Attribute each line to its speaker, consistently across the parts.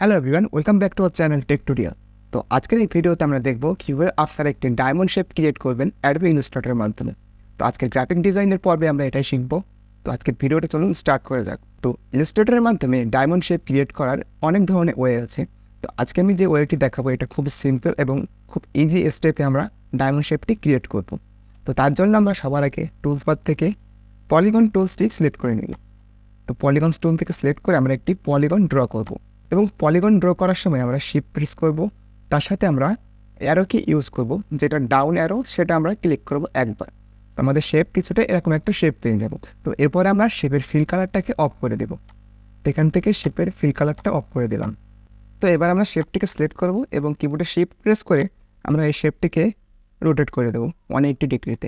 Speaker 1: Hello everyone, welcome back to our channel Techtorial. তো আজকের এই ভিডিওতে আমরা দেখব কীভাবে আপনারা একটি ডায়মন্ড শেপ ক্রিয়েট করবেন অ্যাডোবি ইলাস্ট্রেটরের মাধ্যমে। তো আজকের গ্রাফিক ডিজাইনের পর্বে আমরা এটাই শিখব। তো আজকের ভিডিওটা চলুন স্টার্ট করে যাক। তো ইলাস্ট্রেটরের মাধ্যমে ডায়মন্ড শেপ ক্রিয়েট করার অনেক ধরনের ওয়ে আছে। তো আজকে আমি যে ওয়েটি দেখাবো এটা খুব সিম্পল এবং খুব ইজি স্টেপে আমরা ডায়মন্ড শেপটি ক্রিয়েট করব। তো তার জন্য আমরা সবার আগে টুলস বার থেকে পলিগন টুলসটি সিলেক্ট করে নিব। তো পলিগন টুল থেকে সিলেক্ট করে আমরা একটি পলিগন ড্র করব এবং পলিগন ড্র করার সময় আমরা শিফট প্রেস করব, তার সাথে আমরা অ্যারো কি ইউজ করব, যেটা ডাউন অ্যারো সেটা আমরা ক্লিক করব একবার। তো আমাদের শেপ কিছুটা এরকম একটা শেপ পেয়ে যাব। তো এরপরে আমরা শেপের ফিল কালারটাকে অফ করে দেব। এখান থেকে শেপের ফিল কালারটা অফ করে দিলাম। তো এবার আমরা শেপটিকে সিলেক্ট করব এবং কিবোর্ডে শিফট প্রেস করে আমরা এই শেপটিকে রোটেট করে দেবো 180 ডিগ্রিতে।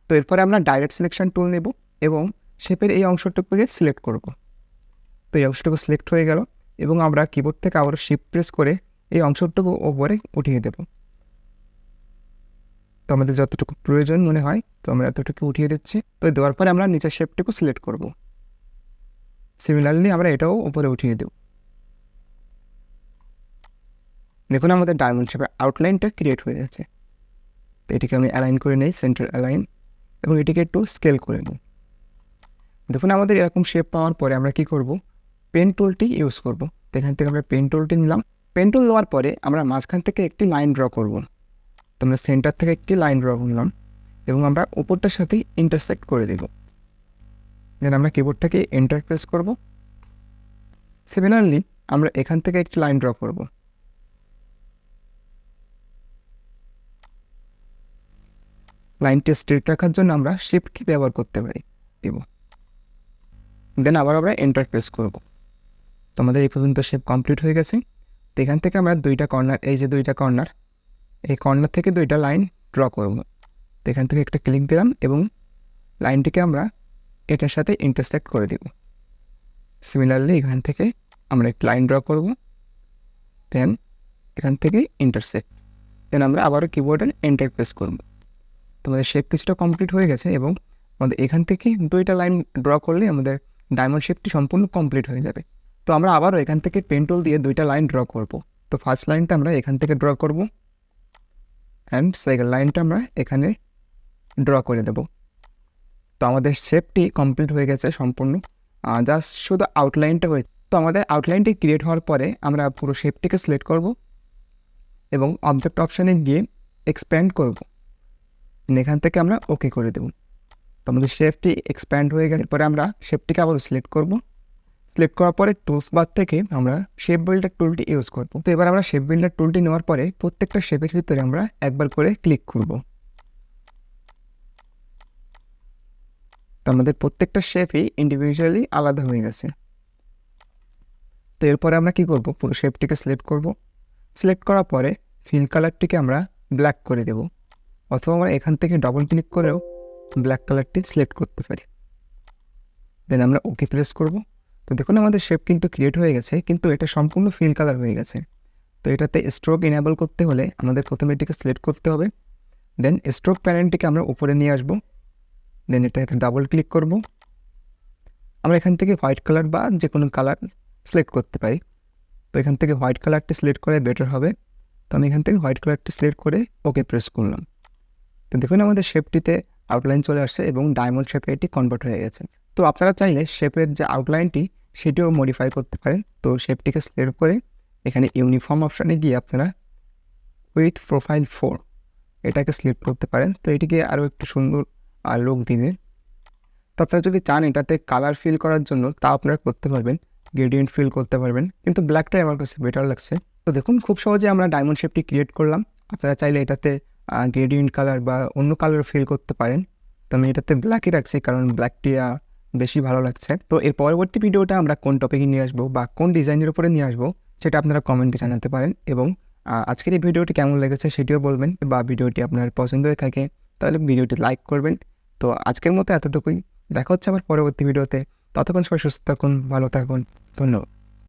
Speaker 1: তো এরপরে আমরা ডাইরেক্ট সিলেকশন টুল নেব এবং শেপের এই অংশটুকুকে সিলেক্ট করব। তো এই অংশটুকু সিলেক্ট হয়ে গেল এবং আমরা কিবোর্ড থেকে আবার শিফট প্রেস করে এই অংশটুকু ওপরে উঠিয়ে দেব। তো আমাদের যতটুকু প্রয়োজন মনে হয় তো আমরা এতটুকু উঠিয়ে দিচ্ছি। তো দেওয়ার পরে আমরা নিচের শেপটুকু সিলেক্ট করব। সিমিলারলি আমরা এটাও উপরে উঠিয়ে দেব। দেখুন আমাদের ডায়মন্ড শেপের আউটলাইনটা ক্রিয়েট হয়ে গেছে। তো এটিকে আমি অ্যালাইন করে নিই, সেন্টার অ্যালাইন, এবং এটিকে একটু স্কেল করে নিই। দেখুন আমাদের এরকম শেপ পাওয়ার পরে আমরা কি করব, পেন টুলটি ইউজ করব। তো এখান থেকে আমরা পেন টুলটি নিলাম। পেন টুল নেওয়ার পরে আমরা মাঝখান থেকে একটি লাইন ড্র করব। তো আমরা সেন্টার থেকে একটি লাইন ড্র করলাম এবং আমরা উপরটার সাথে ইন্টারসেক্ট করে দেব। দেন আমরা কিবোর্ডটাকে এন্টার প্রেস করব। সিমিলারলি আমরা এখান থেকে একটি লাইন ড্র করব। লাইনটি স্ট্রেট রাখার জন্য আমরা শিফট কি ব্যবহার করতে পারি দেব। দেন আবার আমরা এন্টার প্রেস করব। তো আমাদের এই পর্যন্ত শেপ কমপ্লিট হয়ে গেছে। তো এখান থেকে আমরা দুইটা কর্নার, এই যে দুইটা কর্নার, এই কর্নার থেকে দুইটা লাইন ড্র করব। তো এখান থেকে একটা ক্লিক দিলাম এবং লাইনটিকে আমরা এটার সাথে ইন্টারসেক্ট করে দেব। সিমিলারলি এখান থেকে আমরা একটা লাইন ড্র করব, দেন এখান থেকে ইন্টারসেক্ট, দেন আমরা আবারও কিবোর্ডে এন্টার প্রেস করব। তোমাদের শেপ কিছুটা কমপ্লিট হয়ে গেছে এবং আমাদের এখান থেকে দুইটা লাইন ড্র করলে আমাদের ডায়মন্ড শেপটি সম্পূর্ণ কমপ্লিট হয়ে যাবে। তো আমরা আবারও এখান থেকে পেন টুল দিয়ে দুইটা লাইন ড্র করব। তো ফার্স্ট লাইনটা আমরা এখান থেকে ড্র করব অ্যান্ড সেকেন্ড লাইনটা আমরা এখানে ড্র করে দেব। তো আমাদের শেপটি কমপ্লিট হয়ে গেছে সম্পূর্ণ, জাস্ট শুধু আউটলাইনটা হয়েছে। তো আমাদের আউটলাইনটি ক্রিয়েট হওয়ার পরে আমরা পুরো শেপটিকে সিলেক্ট করব এবং অবজেক্ট অপশানে গিয়ে এক্সপ্যান্ড করব। এখান থেকে আমরা ওকে করে দেব। তো আমাদের শেপটি এক্সপ্যান্ড হয়ে গেলে পরে আমরা শেপটিকে আবার সিলেক্ট করব। সিলেক্ট করার পরে টুলস বার থেকে আমরা শেপ বিল্ডার টুলটি ইউজ করব। তো এবার আমরা শেপ বিল্ডার টুলটি নেওয়ার পরে প্রত্যেকটা শেপের ভিতরে আমরা একবার করে ক্লিক করব। তো আমাদের প্রত্যেকটা শেপই ইন্ডিভিজুয়ালি আলাদা হয়ে গেছে। তো এরপরে আমরা কি করব, পুরো শেপটিকে সিলেক্ট করব। সিলেক্ট করার পরে ফিল কালারটিকে আমরা ব্ল্যাক করে দেব, অথবা আমরা এখান থেকে ডবল ক্লিক করেও ব্ল্যাক কালারটি সিলেক্ট করতে পারি। দেন আমরা ওকে প্রেস করব। তো দেখুন আমাদের শেপ কিন্তু ক্রিয়েট হয়ে গেছে, কিন্তু এটা সম্পূর্ণ ফিল কালার হয়ে গেছে। তো এটাতে স্ট্রোক ইনেবল করতে হলে আমাদের প্রথমে এটিকে সিলেক্ট করতে হবে। দেন স্ট্রোক প্যানেলটিকে আমরা উপরে নিয়ে আসব। দেন এটাতে ডাবল ক্লিক করব। আমরা এখান থেকে হোয়াইট কালার বা যে কোনো কালার সিলেক্ট করতে পারি। তো এখান থেকে হোয়াইট কালারটি সিলেক্ট করে বেটার হবে। তো আমি এখান থেকে হোয়াইট কালারটি সিলেক্ট করে ওকে প্রেস করলাম। তো দেখুন আমাদের শেপটিতে আউটলাইন চলে আসছে এবং ডায়মন্ড শেপে এটি কনভার্ট হয়ে গেছে। তো আপনারা চাইলে শেপের যে আউটলাইনটি সেটিও মডিফাই করতে পারেন। তো শেপটিকে সিলেক্ট করে এখানে ইউনিফর্ম অপশানে গিয়ে আপনারা উইথ প্রোফাইল 4 এটাকে সিলেক্ট করতে পারেন। তো এটিকে আরও একটু সুন্দর লুক দিবে। তো আপনারা যদি চান এটাতে কালার ফিল করার জন্য তা আপনারা করতে পারবেন, গ্রেডিয়েন্ট ফিল করতে পারবেন, কিন্তু ব্ল্যাকটাই আমার কাছে বেটার লাগছে। তো দেখুন খুব সহজে আমরা ডায়মন্ড শেপটি ক্রিয়েট করলাম। আপনারা চাইলে এটাতে গ্রেডিয়েন্ট কালার বা অন্য কালার ফিল করতে পারেন। তো আমি এটাতে ব্ল্যাকই রাখছি কারণ ব্ল্যাকটি বেশি ভালো লাগছে। তো এর পরবর্তী ভিডিওটা আমরা কোন টপিকে নিয়ে আসবো বা কোন ডিজাইনের উপরে নিয়ে আসবো সেটা আপনারা কমেন্টে জানাতে পারেন, এবং আজকের এই ভিডিওটি কেমন লেগেছে সেটিও বলবেন, বা ভিডিওটি আপনার পছন্দ হয়ে থাকে তাহলে ভিডিওটি লাইক করবেন। তো আজকের মতো এতটুকুই, দেখা হচ্ছে আবার পরবর্তী ভিডিওতে। ততক্ষণ সবাই সুস্থ থাকুন, ভালো থাকুন, ধন্যবাদ।